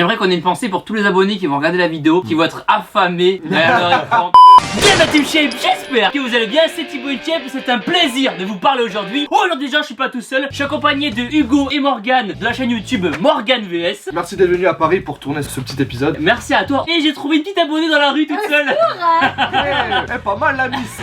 J'aimerais qu'on ait une pensée pour tous les abonnés qui vont regarder la vidéo, qui vont être affamés derrière leur écran. Bien la Team Shape, j'espère que vous allez bien, c'est Thibaut Shape, c'est un plaisir de vous parler aujourd'hui. Aujourd'hui déjà je suis pas tout seul, je suis accompagné de Hugo et Morgane de la chaîne YouTube Morgane VS. Merci d'être venu à Paris pour tourner ce petit épisode. Merci à toi. Et j'ai trouvé une petite abonnée dans la rue toute seule. Pas mal la miss.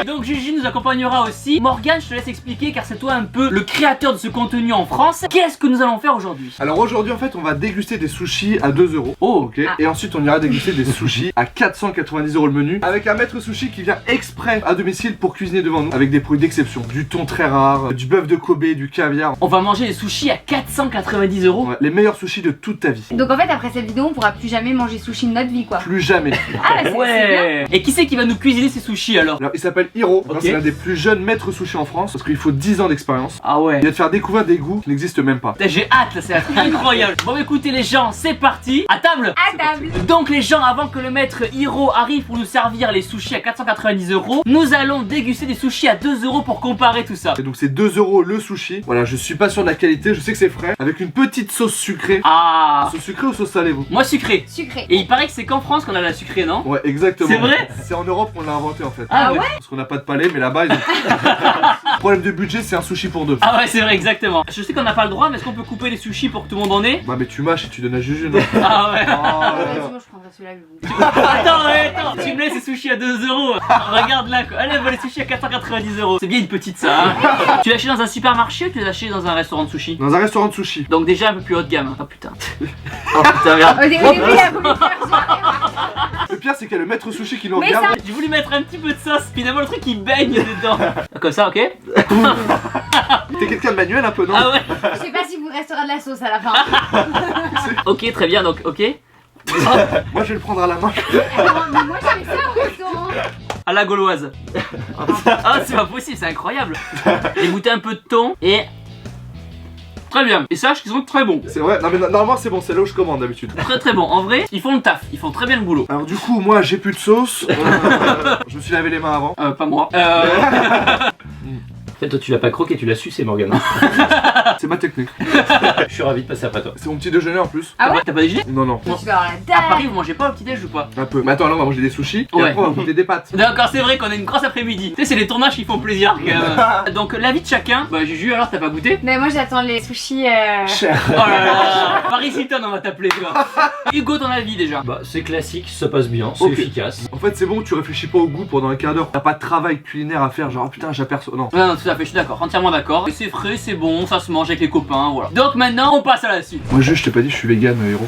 Donc Gigi nous accompagnera aussi. Morgane, je te laisse expliquer car c'est toi un peu le créateur de ce contenu en France. Qu'est-ce que nous allons faire aujourd'hui? Alors aujourd'hui en fait on va déguster des sushis à 2 euros. Oh ok. Et ensuite on ira déguster des sushis à 490 € le menu, avec un maître sushi qui vient exprès à domicile pour cuisiner devant nous, avec des produits d'exception, du thon très rare, du bœuf de Kobe, du caviar. On va manger des sushis à 490 €. Ouais, les meilleurs sushis de toute ta vie. Donc en fait après cette vidéo on pourra plus jamais manger sushi de notre vie quoi. Plus jamais. Ah bah c'est bien. Et qui c'est qui va nous cuisiner ces sushis alors? Alors il s'appelle Hiro, Ok. c'est l'un des plus jeunes maîtres sushi en France, parce qu'il faut 10 ans d'expérience. Ah ouais. Il va te faire découvrir des goûts qui n'existent même pas. Putain, j'ai hâte là, c'est incroyable. Bon écoutez les gens, c'est parti. À table. À table. Donc les gens, avant que le maître Hiro arrive pour nous servir les sushis à 490 €, nous allons déguster des sushis à 2 € pour comparer tout ça. Et donc c'est 2 € le sushi. Voilà, je suis pas sûr de la qualité, je sais que c'est frais, avec une petite sauce sucrée. Ah. Sauce sucrée ou sauce salée vous? Moi sucré. Sucré. Et il paraît que c'est qu'en France qu'on a la sucrée, non? Ouais, exactement. C'est vrai? C'est en Europe qu'on l'a inventé en fait. Ah ouais? Parce qu'on n'a pas de palais, mais là-bas ils ont... Problème de budget, c'est un sushi pour deux. Ah ouais, c'est vrai, exactement. Je sais qu'on n'a pas le droit, mais est-ce qu'on peut couper les sushis pour que tout le monde en ait? Bah mais tu mâches et tu donnes à Juju, non? Ah ouais. Vas-y moi je prendrai celui-là avec vous. Attends, tu me laisses ces sushis à 2 €. Regarde là quoi. Allez, elle veut les sushis à 490 €. C'est bien une petite ça. Hein. Tu l'as acheté dans un supermarché ou tu l'as acheté dans un restaurant de sushi? Dans un restaurant de sushi. Donc déjà un peu plus haut de gamme. Oh putain. Oh putain, merde. Au début il a voulu faire genre. Le pire c'est qu'il y a le maître sushi qui nous Mais regarde. J'ai voulu mettre un petit peu de sauce, finalement le truc il baigne dedans. Comme ça, ok? T'es quelqu'un de manuel un peu, non? Ah ouais. Je sais pas si vous restera de la sauce à la fin. Ok, très bien, donc ok. Moi je vais le prendre à la main. Mais moi je fais ça au restaurant. À la gauloise. Ah, c'est pas possible, c'est incroyable. J'ai goûté un peu de thon et... Très bien. Et sache qu'ils sont très bons. C'est vrai, non mais normalement c'est bon, c'est là où je commande d'habitude. Très très bon. En vrai, ils font le taf. Ils font très bien le boulot. Alors du coup, moi j'ai plus de sauce. Je me suis lavé les mains avant. Pas moi. En fait, toi, tu l'as pas croqué, tu l'as sucé, Morgane. C'est ma technique. Je suis ravi de passer après toi. C'est mon petit déjeuner en plus. Ah ouais? T'as pas déjeuné? Non, non, Je vais avoir la À dalle. Paris, vous mangez pas au petit-déj ou pas? un peu. Mais attends, là on va manger des sushis. Et Ouais. après on va goûter des pâtes. D'accord, c'est vrai qu'on a une grosse après-midi. Tu sais, c'est les tournages qui font plaisir quand même. Donc, l'avis de chacun. Bah, Juju, alors t'as pas goûté? Mais moi j'attends les sushis Cher. Oh là là. Paris Hilton, on va t'appeler, toi. Hugo, ton avis déjà? Bah, c'est classique, ça passe bien, c'est Ok. efficace. En fait c'est bon, tu réfléchis pas au goût pendant un quart d'heure. T'as pas de travail culinaire à faire, genre putain j'aperçois. Non. Non, tout à fait, je suis d'accord, entièrement d'accord. C'est frais, c'est bon, ça se mange avec les copains, voilà. Donc maintenant, on passe à la suite. Moi juste je t'ai pas dit je suis vegan, Hiro.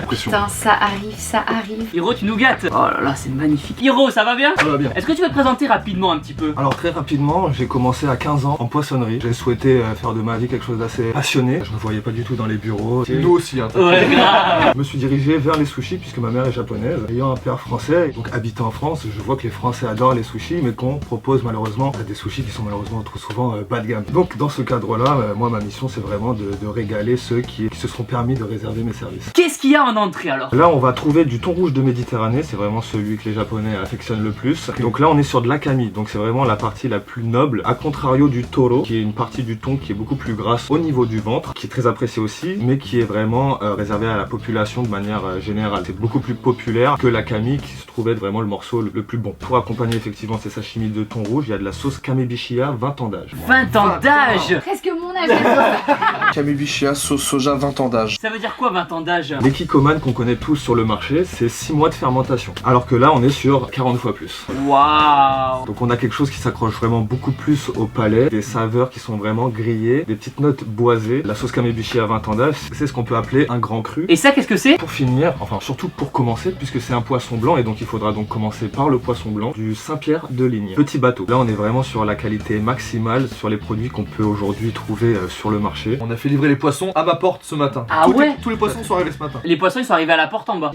Pression. Putain ça arrive, ça arrive. Hiro, tu nous gâtes. Oh là là, c'est magnifique. Hiro, ça va bien? Ça va bien. Est-ce que tu vas te présenter rapidement un petit peu? Alors très rapidement, j'ai commencé à 15 ans en poissonnerie. J'ai souhaité faire de ma vie quelque chose d'assez passionné. Je me voyais pas du tout dans les bureaux. Nous aussi, hein. Ouais, grave. Je me suis dirigé vers les sushis puisque ma mère est japonaise. Ayant un père français, donc habitant en France, je vois que les Français adorent les sushis, mais qu'on propose malheureusement des sushis qui sont malheureusement trop souvent bas de gamme. Donc dans ce cadre-là, moi ma mission c'est vraiment de régaler ceux qui se seront permis de réserver mes services. Qu'est-ce qu'il y a en entrée alors? Là, on va trouver du thon rouge de Méditerranée, c'est vraiment celui que les Japonais affectionnent le plus. Donc là, on est sur de l'akami, donc c'est vraiment la partie la plus noble, à contrario du toro, qui est une partie du thon qui est beaucoup plus grasse au niveau du ventre, qui est très appréciée aussi, mais qui est vraiment réservée à la population de manière générale. C'est beaucoup plus populaire que l'akami, qui se trouve être vraiment le morceau le plus bon. Pour accompagner effectivement ces sashimi de thon rouge, il y a de la sauce kamebishia 20 ans d'âge. 20 ans d'âge. Presque mon âge la sauce. Kamebishia, sauce soja, 20 ans d'âge. Ça veut dire quoi 20 ans d'âge? Les kikoman qu'on connaît tous sur le marché, c'est 6 mois de fermentation. Alors que là, on est sur 40 fois plus. Waouh. Donc on a quelque chose qui s'accroche vraiment beaucoup plus au palais, des saveurs qui sont vraiment grillées, des petites notes boisées. La sauce kamebushi à 20 ans d'âge, c'est ce qu'on peut appeler un grand cru. Et ça, qu'est-ce que c'est? Pour finir, enfin surtout pour commencer, puisque c'est un poisson blanc et donc il faudra donc commencer par le poisson blanc du Saint-Pierre de Ligne. Petit bateau. Là on est vraiment sur la qualité maximale sur les produits qu'on peut aujourd'hui trouver sur le marché. On a fait livrer les poissons à ma porte ce matin. Ah ouais? Tous les poissons sont arrivés ce matin. Les poissons ils sont arrivés à la porte en bas.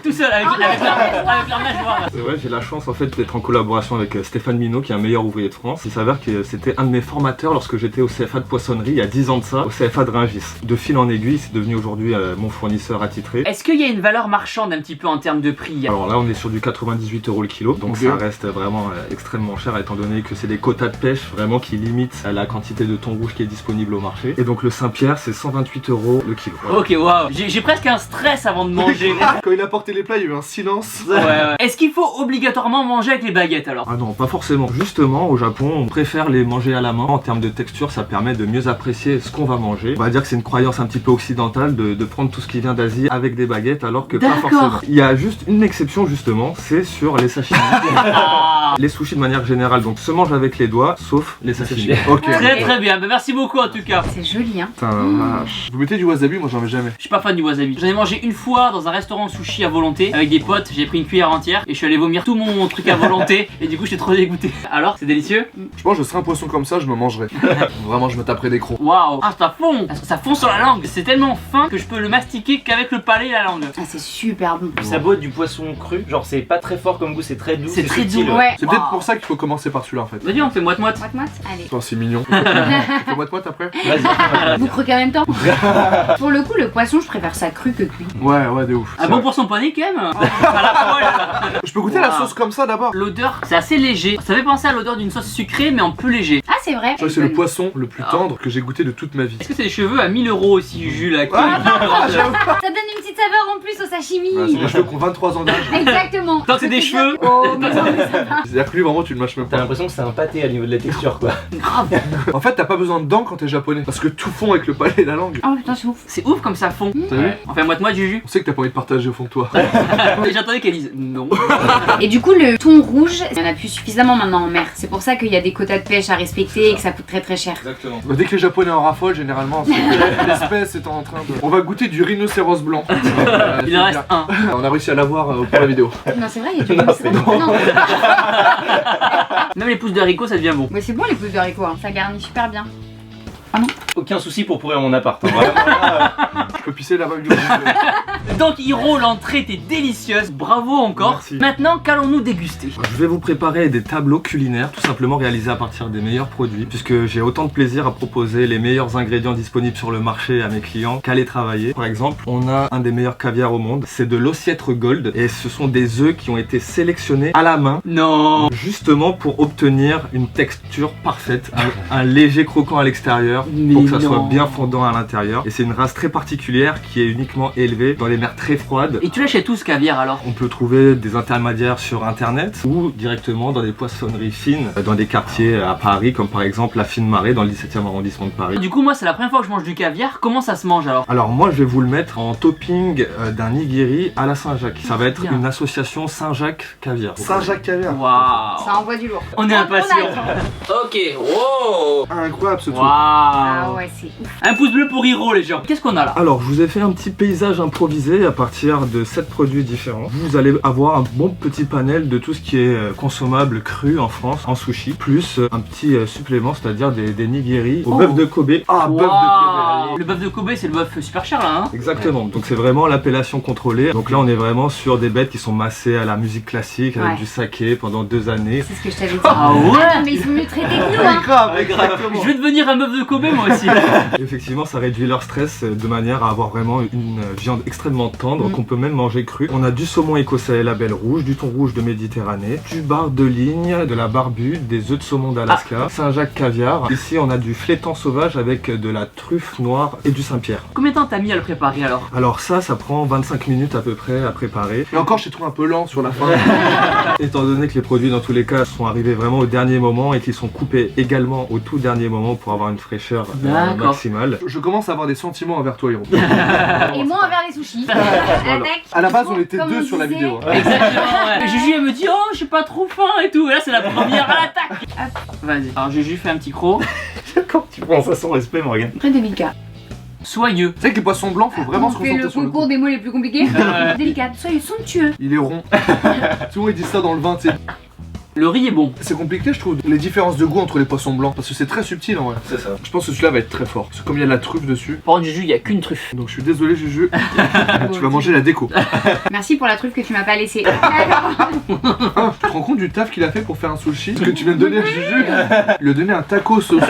Tout seul avec leur nageoire. C'est vrai, j'ai la chance en fait d'être en collaboration avec Stéphane Minot qui est un meilleur ouvrier de France. Il s'avère que c'était un de mes formateurs lorsque j'étais au CFA de poissonnerie il y a 10 ans de ça, au CFA de Rungis. De fil en aiguille, c'est devenu aujourd'hui mon fournisseur attitré. Est-ce qu'il y a une valeur marchande un petit peu en termes de prix? Alors là on est sur du 98 € le kilo, donc Ok. ça reste vraiment extrêmement cher étant donné que c'est des quotas de de pêche vraiment qui limite la quantité de thon rouge qui est disponible au marché. Et donc le Saint-Pierre, c'est 128 € le kilo. Voilà. Ok, waouh. J'ai presque un stress avant de manger. Quand il a porté les plats, il y a eu un silence. Ouais, ouais. Est-ce qu'il faut obligatoirement manger avec les baguettes alors? Ah non, pas forcément. Justement, au Japon, on préfère les manger à la main. En termes de texture, ça permet de mieux apprécier ce qu'on va manger. On va dire que c'est une croyance un petit peu occidentale de prendre tout ce qui vient d'Asie avec des baguettes, alors que pas D'accord. forcément. Il y a juste une exception justement, c'est sur les sashimi. Ah. Les sushis de manière générale, donc se mangent avec les doigts, sauf les sashimi. Ok. Très très bien, bah, merci beaucoup en tout cas. C'est joli, hein. Putain, la vache. Vous mettez du wasabi, moi j'en mets jamais. Je suis pas fan du wasabi. J'en ai mangé une fois dans un restaurant sushi à volonté avec des potes. J'ai pris une cuillère entière et je suis allé vomir tout mon truc à volonté et du coup j'étais trop dégoûté. Alors, c'est délicieux? Je pense que je serais un poisson comme ça, je me mangerais. Vraiment, je me taperais des crocs. Waouh! Ah, ça fond! Ça fond sur la langue. C'est tellement fin que je peux le mastiquer qu'avec le palais et la langue. Ah, c'est super bon. Ça boit du poisson cru, genre c'est pas très fort comme goût, c'est très doux. C'est très subtil, doux. Ouais. C'est peut-être pour ça qu'il faut commencer par celui-là en fait. Vas-y, on fait moite-moite. Moite-moite, allez. Oh, c'est mignon. On fait moite-moite après. Vas-y. Vous croquez en même temps. Pour le coup, le poisson, je préfère ça cru que cuit. Ouais, ouais, de ouf. Ah C'est bon vrai. pour son panier quand même. À la poêle. Je peux goûter la Wow. sauce comme ça d'abord. L'odeur, c'est assez léger. Ça fait penser à l'odeur d'une sauce sucrée mais en plus léger. Ah, c'est vrai. Je crois que c'est le poisson le plus tendre que j'ai goûté de toute ma vie. Est-ce que c'est des cheveux à 1000 € aussi, Jules là, Ah, j'avoue. Ça donne une petite saveur en plus au sashimi. Voilà, c'est des cheveux qui ont 23 ans d'âge. Exactement. Tant que c'est des cheveux. Oh, mais non, mais ça va. C'est-à-dire que lui, vraiment, tu le mâches même T'as pas. l'impression que c'est un pâté à niveau de la texture quoi. Grave. En fait, t'as pas besoin de dents quand t'es japonais. Parce que tout fond avec le palais et la langue. Oh putain, c'est ouf. C'est ouf comme ça fond. T'as vu? On fait moite-moite, Juju. On sait que t'as pas envie de partager au fond de toi. J'attendais qu'elle dise non. Et du coup, le thon rouge, il y en a plus suffisamment maintenant en mer. C'est pour ça qu'il y a des quotas de pêche à respecter et que ça coûte très très cher. Exactement. Bah, dès que les japonais en raffolent, généralement, c'est que l'espèce est en train de. On va goûter du rhinocéros blanc. Il en reste un. On a réussi à l'avoir pour la vidéo. Non, c'est vrai, il y a du Non, bon c'est sens. Non. Même les pousses de haricots, ça devient bon. Mais c'est bon les pousses de haricots, hein. Ça garnit super bien. Aucun souci pour pourrir mon appart. Hein, vraiment. Je peux pisser là-bas. Donc Hiro, l'entrée était délicieuse. Bravo encore. Merci. Maintenant, qu'allons-nous déguster? Je vais vous préparer des tableaux culinaires tout simplement réalisés à partir des meilleurs produits puisque j'ai autant de plaisir à proposer les meilleurs ingrédients disponibles sur le marché à mes clients qu'à les travailler. Par exemple, on a un des meilleurs caviars au monde, c'est de l'Ossiètre Gold et ce sont des œufs qui ont été sélectionnés à la main Non. justement pour obtenir une texture parfaite, un léger croquant à l'extérieur Mais pour que ça soit non. bien fondant à l'intérieur. Et c'est une race très particulière qui est uniquement élevée dans les mers très froides. Et tu l'achètes où ce caviar alors? On peut trouver des intermédiaires sur internet ou directement dans des poissonneries fines dans des quartiers à Paris comme par exemple la Fine Marée dans le 17e arrondissement de Paris. Du coup, moi, c'est la première fois que je mange du caviar. Comment ça se mange alors? Alors moi je vais vous le mettre en topping d'un nigiri à la Saint-Jacques. Ça va être Bien. une association Saint-Jacques caviar. Saint-Jacques caviar. Waouh. Ça envoie du lourd. On est impatients. Ok, wow. Incroyable ce truc. Ah Waouh. ouais, c'est ouf. Un pouce bleu pour Hiro, les gens. Qu'est-ce qu'on a là? Alors je vous ai fait un petit paysage improvisé à partir de 7 produits différents. Vous allez avoir un bon petit panel de tout ce qui est consommable cru en France en sushi, plus un petit supplément, c'est-à-dire des nigiri au Oh. bœuf de Kobe. Ah, bœuf de Waouh. Kobe. Le bœuf de Kobe, c'est le bœuf super cher là, hein? Exactement, donc c'est vraiment l'appellation contrôlée. Donc là on est vraiment sur des bêtes qui sont massées à la musique classique avec Ouais. du saké pendant 2 années. C'est ce que je t'avais dit. Ah ouais. Attends, mais ils sont mieux traités que nous, hein. Grave, exactement. Je vais devenir un bœuf de Kobe moi aussi. Effectivement ça réduit leur stress de manière à avoir vraiment une viande extrêmement tendre Mm. qu'on peut même manger crue. On a du saumon écossais label rouge, du thon rouge de Méditerranée, du bar de ligne, de la barbue, des œufs de saumon d'Alaska, Saint-Jacques caviar. Ici on a du flétan sauvage avec de la truffe noire et du Saint-Pierre. Combien de temps t'as mis à le préparer alors? Alors ça prend 25 minutes à peu près à préparer. Et encore, je t'ai trouvé un peu lent sur la fin. Étant donné que les produits dans tous les cas sont arrivés vraiment au dernier moment et qu'ils sont coupés également au tout dernier moment pour avoir une fraîcheur D'accord. maximale. Je commence à avoir des sentiments envers toi, Hiro. Et moi envers les sushis. Attaque. À la base, on était Comme deux on sur la disait. vidéo. hein. Exactement, ouais. Juju elle me dit oh j'ai pas trop faim et tout. Et là c'est la première à l'attaque. Vas-y. Alors Juju fait un petit croc. Quand tu prends ça sans respect, Morgane. Très délicat. Soyeux. Tu sais que les poissons blancs, faut vraiment se On fait concentrer le sur le concours goût. des mots les plus compliqués. Ouais. Délicat. Soyez somptueux. Il est rond. Souvent, ils disent ça dans le vin, tu sais. Le riz est bon. C'est compliqué, je trouve, les différences de goût entre les poissons blancs. Parce que c'est très subtil en vrai. C'est ça. Je pense que celui-là va être très fort. Parce que comme il y a de la truffe dessus. Par contre Juju il y a qu'une truffe. Donc je suis désolé, Juju. Tu vas manger la déco. Merci pour la truffe que tu m'as pas laissée. D'accord. Ah, tu te rends compte du taf qu'il a fait pour faire un sushi? Ce que tu viens de donner à Juju? Il lui a donné un taco sauce.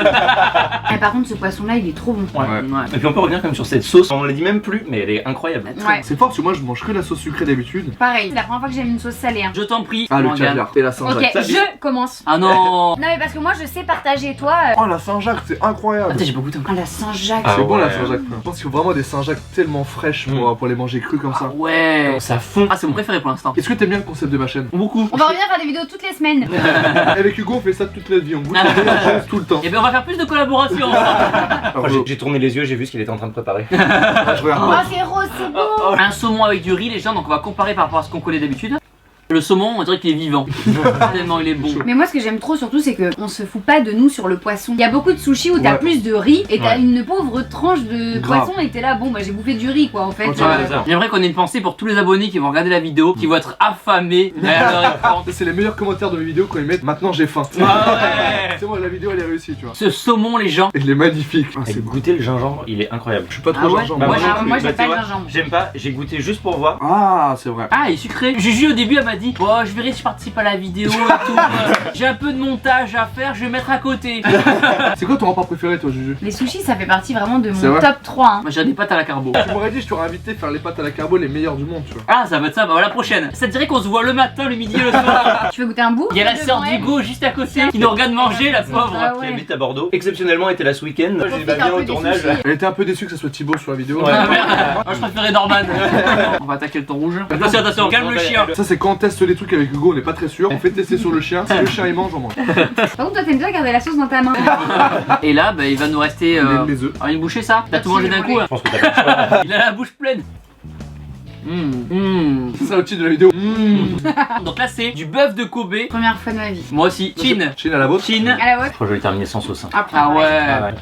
Eh, par contre, ce poisson-là, il est trop bon. Ouais. Et puis on peut revenir quand même sur cette sauce, on la dit même plus, mais elle est incroyable. Ouais. C'est fort parce que moi je mange que la sauce sucrée d'habitude. Pareil, c'est la première fois que j'aime une sauce salée. Hein. Je t'en prie. Ah, le Morgane. caviar et la Saint-Jacques. Ok, je commence. Ah non. Non mais parce que moi je sais partager, toi. Oh la Saint-Jacques, c'est incroyable. Attends, j'ai pas goûté. Ah la Saint-Jacques. Ah C'est bon la ouais. Saint-Jacques. Je pense qu'il faut vraiment des Saint-Jacques tellement fraîches pour les manger crus comme ça. Ouais. Ça fond. Ah, c'est mon préféré pour l'instant. Est-ce que t'aimes bien le concept de ma chaîne? Beaucoup. On va revenir faire des vidéos toutes les semaines. Avec Hugo, on fait ça toute notre vie, on goûte des choses tout le temps. Et bien, on va faire plus de collaborations. Alors, J'ai tourné les yeux, j'ai vu ce qu'il était en train de préparer. je regarde Oh pas. c'est rose, c'est beau. Un saumon avec du riz, les gens, donc on va comparer par rapport à ce qu'on connaît d'habitude. Le saumon, on dirait qu'il est vivant. Tellement il est bon. Mais moi ce que j'aime trop surtout c'est que on se fout pas de nous sur le poisson. Il y a beaucoup de sushis où t'as Ouais. plus de riz et t'as Ouais. une pauvre tranche de Grave. poisson et t'es là bon bah j'ai bouffé du riz quoi en fait. Ouais, Ouais, j'aimerais qu'on ait une pensée pour tous les abonnés qui vont regarder la vidéo, qui vont être affamés derrière leur écran. C'est les meilleurs commentaires de mes vidéos quand ils mettent maintenant j'ai faim. Ah ouais. C'est bon, la vidéo elle est réussie, tu vois. Ce saumon, les gens. Il est magnifique. Ah, Et c'est bon. goûter le gingembre, il est incroyable. Je suis pas Ah trop ouais gingembre. Bah, Moi, moi non j'aime plus. pas tu le vois, gingembre. J'aime pas, j'ai goûté juste pour voir. Ah, c'est vrai. Ah, il est sucré. Juju au début elle m'a dit oh, je verrai si je participe à la vidéo et tout. J'ai un peu de montage à faire, je vais mettre à côté. C'est quoi ton repas préféré, toi, Juju? Les sushis ça fait partie vraiment de C'est mon vrai top 3 hein. Moi j'ai des pâtes à la carbo. Tu m'aurais dit, je t'aurais invité à faire les pâtes à la carbo les meilleures du monde, tu vois. Ah, ça va être ça, bah voilà la prochaine. Ça te dirait qu'on se voit le matin, le midi et le soir. Tu veux goûter un bout? Il y a la sœur d'Hugo juste à côté qui nous regarde manger, la pauvre. Ah Qui ouais. habite à Bordeaux. Exceptionnellement était là ce week-end. J'ai Profite bah, un bien peu au des tournage. sushis. Elle était un peu déçue que ça soit Thibaut sur la vidéo. Ouais. Ah merde. Moi je préférais Norman. On va attaquer le thon rouge. Attention, attention, calme le chien. Ça, c'est quand on teste les trucs avec Hugo, on n'est pas très sûr. On fait tester sur le chien. Si le chien il mange, on mange. Par contre toi t'aimes bien garder la sauce dans ta main. Et là, bah, il va nous rester Les œufs. une bouchée ça. T'as tout mangé d'un coup. Hein. Je pense que t'as pas le choix. Il a la bouche pleine. C'est ça le titre de la vidéo. Donc là c'est du bœuf de Kobe. Première fois de ma vie. Moi aussi. Chin. Chine à la vôtre. Chin. À la vôtre. Je crois que je vais terminer sans sauce. Hein. Après, Ah ouais.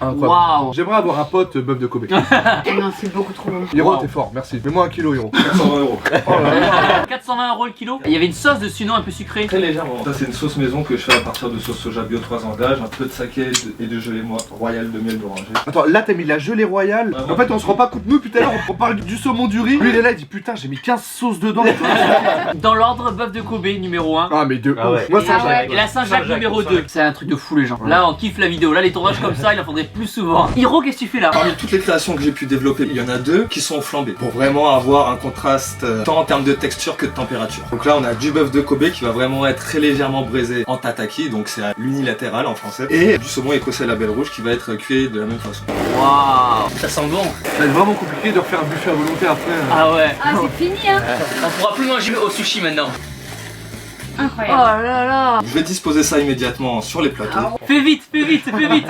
Incroyable. Waouh. J'aimerais avoir un pote bœuf de Kobe. Non c'est beaucoup trop bon. Hiro, Wow. t'es fort, merci. Mets-moi un kilo, Hiro. 420 euros. Oh là là. 420 € le kilo. Il y avait une sauce dessus, non, un peu sucrée. Très légèrement. Ça, c'est une sauce maison que je fais à partir de sauce soja bio 3 engages, un peu de saké et de gelée royale de miel d'oranger. Attends, là t'as mis la gelée royale. Ah bon. En fait, on se rend pas compte. Nous, tout à l'heure, on parle du saumon du riz. Lui, il est là, il dit putain, j'ai mis 15 sauces dedans. Dans l'ordre, bœuf de Kobe numéro 1. Ah, mais de Ah ouf. ouais. Moi, Et, ça, Ah ouais. et la Saint-Jacques Saint-Jacques, numéro Saint-Jacques. 2. C'est un truc de fou les gens. Là on kiffe la vidéo. Là les tournages comme ça, il en faudrait plus souvent. Hiro, qu'est-ce que tu fais là? Parmi toutes les créations que j'ai pu développer, il y en a deux qui sont flambées pour vraiment avoir un contraste tant en termes de texture que de température. Donc là, on a du bœuf de Kobe qui va vraiment être très légèrement braisé en tataki, donc c'est à l'unilatéral en français, et du saumon écossais label rouge qui va être cuit de la même façon. Waouh, ça sent bon. ça va être vraiment compliqué de refaire un buffet à volonté après. Ah ouais. Ah c'est fini hein. On pourra plus manger au sushi maintenant. Incroyable. là là. Je vais disposer ça immédiatement sur les plateaux. Fais vite, fais vite, fais vite.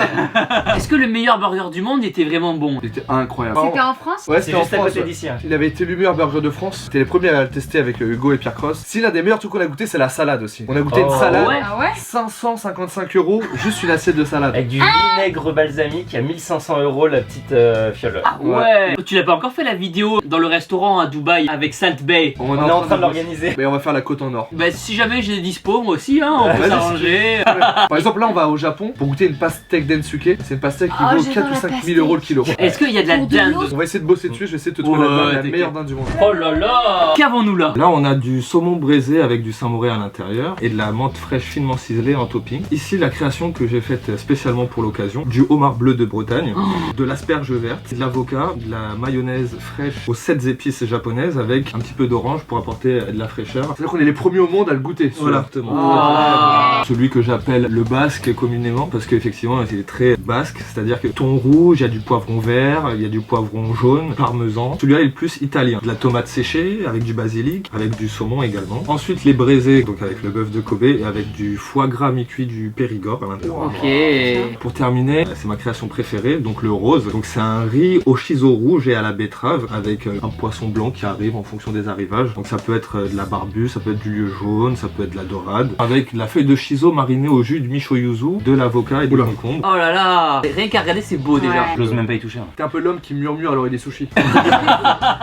Est-ce que le meilleur burger du monde était vraiment bon? Il était incroyable. C'était en France? Ouais, C'est c'était en juste à France. côté d'ici. Hein. Il avait été le meilleur burger de France. C'était les premiers à le tester avec Hugo et Pierre Cross. Si l'un des meilleurs trucs qu'on a goûté, c'est la salade aussi. On a goûté Oh, une salade. ouais. Ah ouais? 555 €, juste une assiette de salade. Avec du vinaigre balsamique à 1500 € la petite fiole. Ah ouais. Tu l'as pas encore fait la vidéo dans le restaurant à Dubaï avec Salt Bay? On est en train de l'organiser. Mais on va faire la côte en or. Bah si jamais j'ai des dispo moi aussi hein, on peut Vas-y, s'arranger. Par exemple, là, on va au Japon pour goûter une pastèque densuke. C'est une pastèque qui Oh, vaut j'adore 4 ou la 5 pastèque. 000 € le kilo. Est-ce qu'il y a de la Pour de dinde? l'eau. On va essayer de bosser dessus. Je vais essayer de te trouver Ouais, la t'inquiète. meilleure dinde du monde. Oh là là. Qu'avons-nous là? Là, on a du saumon braisé avec du samouraï à l'intérieur et de la menthe fraîche finement ciselée en topping. Ici, la création que j'ai faite spécialement pour l'occasion, du homard bleu de Bretagne, de l'asperge verte, de l'avocat, de la mayonnaise fraîche aux 7 épices japonaises avec un petit peu d'orange pour apporter de la fraîcheur. C'est-à-dire qu'on est les premiers au monde à le goûter. Voilà, Ah. celui que j'appelle le basque communément parce qu'effectivement il est très basque, c'est-à-dire que thon rouge, il y a du poivron vert, il y a du poivron jaune, parmesan. Celui-là est le plus italien. De la tomate séchée avec du basilic, avec du saumon également. Ensuite les braisés, donc avec le bœuf de Kobe et avec du foie gras mi-cuit du Périgord à l'intérieur. Ok. Pour terminer, c'est ma création préférée, donc le rose. Donc c'est un riz au chiso rouge et à la betterave avec un poisson blanc qui arrive en fonction des arrivages. Donc ça peut être de la barbue, ça peut être du lieu jaune, ça peut être de la dorade. Avec la feuille de shiso marinée au jus de michoyuzu, de l'avocat et du Oula. concombre. Oh là là. Rien qu'à regarder c'est beau déjà. Ouais. J'ose même pas y toucher. Hein. T'es un peu l'homme qui murmure à l'oreille des sushis.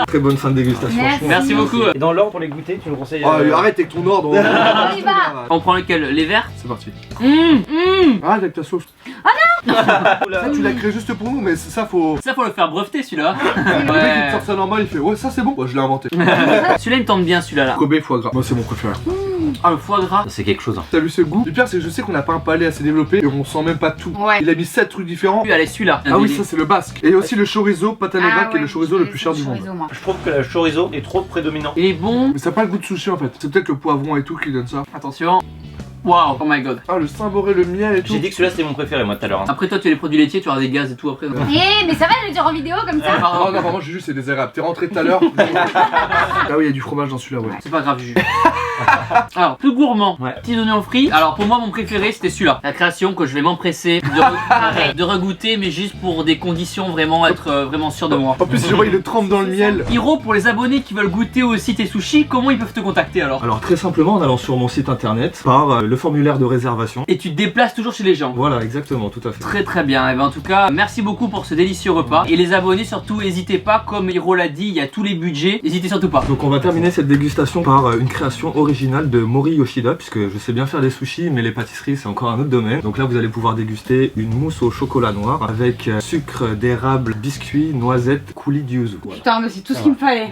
Très bonne fin de dégustation. Merci. Merci beaucoup. Et dans l'ordre pour les goûter, tu nous conseilles. Oh, arrête avec ton ordre. On y va. On prend lequel? Les verts? C'est parti. Mmh. Arrête avec ta sauce. Ça, tu l'as créé juste pour nous, mais ça, faut. Ça faut le faire breveter celui-là. Le mec, il te Ouais. sort ça normal, il fait ouais, ça c'est bon. Ouais, je l'ai inventé. Celui-là il me tente bien celui-là là. Kobe foie gras. Moi, c'est mon préféré. Ah le foie gras. C'est quelque chose. Hein. T'as vu ce goût? Le pire, c'est que je sais qu'on n'a pas un palais assez développé et on sent même pas tout. Ouais. Il a mis 7 trucs différents. Allez celui-là. Ah oui, ça c'est le basque. Et aussi le chorizo pata negra qui est le chorizo le plus cher du monde. Moi. Je trouve que le chorizo est trop prédominant. Il est bon. Mais ça n'a pas le goût de sushi en fait. C'est peut-être le poivron et tout qui donne ça. Attention. Waouh, oh my god. Ah, le Saint-Boré, le miel et tout. J'ai dit que celui-là c'était mon préféré moi tout à l'heure. Hein. Après, toi, tu as les produits laitiers, tu auras des gaz et tout après. Mais ça va, je le dire en vidéo comme ça. Pardon. Non, non, vraiment, Juju, c'est désagréable. T'es rentré tout à l'heure. Ah oui, il y a du fromage dans celui-là, ouais. C'est pas grave, Juju. Alors, plus gourmand, Ouais. petits oignons frits. Alors, pour moi, mon préféré, c'était celui-là. La création que je vais m'empresser de regoûter, mais juste pour des conditions vraiment être vraiment sûr de moi. En plus, si je vois, il le trempe dans le miel. Hiro, pour les abonnés qui veulent goûter aussi tes sushis, comment ils peuvent te contacter alors? Alors très simplement en allant sur mon site internet par le formulaire de réservation. Et tu te déplaces toujours chez les gens. Voilà, exactement, tout à fait. Très très bien, et ben en tout cas merci beaucoup pour ce délicieux repas. Et les abonnés surtout n'hésitez pas, comme Hiro l'a dit, il y a tous les budgets, n'hésitez surtout pas. Donc on va terminer cette dégustation par une création originale de Mori Yoshida, puisque je sais bien faire des sushis mais les pâtisseries c'est encore un autre domaine. Donc là vous allez pouvoir déguster une mousse au chocolat noir avec sucre d'érable, biscuits, noisettes, coulis de yuzu. Voilà. Putain, mais c'est tout ce qu'il me fallait.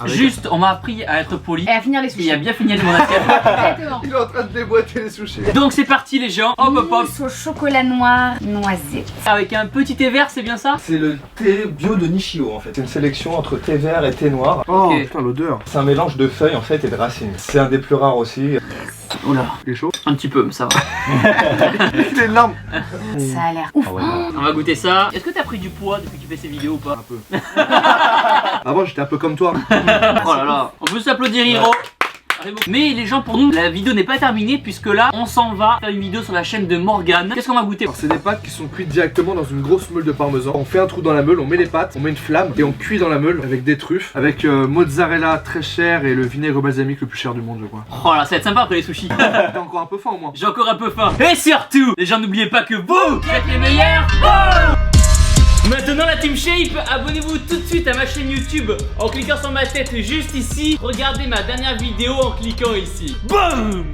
Juste, on m'a appris à être poli Et à finir les et sushis. à bien finir mon assiette. Exactement. Il est en train de déboîter les sushis. Donc c'est parti les gens, hop hop hop. Mousse au chocolat noir, noisette. Avec un petit thé vert, c'est bien ça? C'est le thé bio de Nishio en fait. C'est une sélection entre thé vert et thé noir. Oh, Ok. putain, l'odeur. C'est un mélange de feuilles en fait et de racines. C'est un des plus rares aussi. Oula, Il est chaud. un petit peu, mais ça va. Il est énorme. Ça a l'air ouf. Ah ouais, On va goûter ça. Est-ce que t'as pris du poids depuis que tu fais ces vidéos ou pas? Un peu. Avant, j'étais un peu comme toi. Oh là là, on peut s'applaudir Hiro. Mais les gens, pour nous, la vidéo n'est pas terminée puisque là, on s'en va faire une vidéo sur la chaîne de Morgane. Qu'est-ce qu'on va goûter? Alors, c'est des pâtes qui sont cuites directement dans une grosse meule de parmesan. On fait un trou dans la meule, on met les pâtes, on met une flamme et on cuit dans la meule avec des truffes, avec mozzarella très cher et le vinaigre balsamique le plus cher du monde, je crois. Oh là, ça va être sympa après les sushis. T'es encore un peu faim au moins. J'ai encore un peu faim. Et surtout, les gens, n'oubliez pas que vous êtes les meilleurs. Boum. Maintenant la Team Shape, abonnez-vous tout de suite à ma chaîne YouTube en cliquant sur ma tête juste ici. Regardez ma dernière vidéo en cliquant ici. Boum.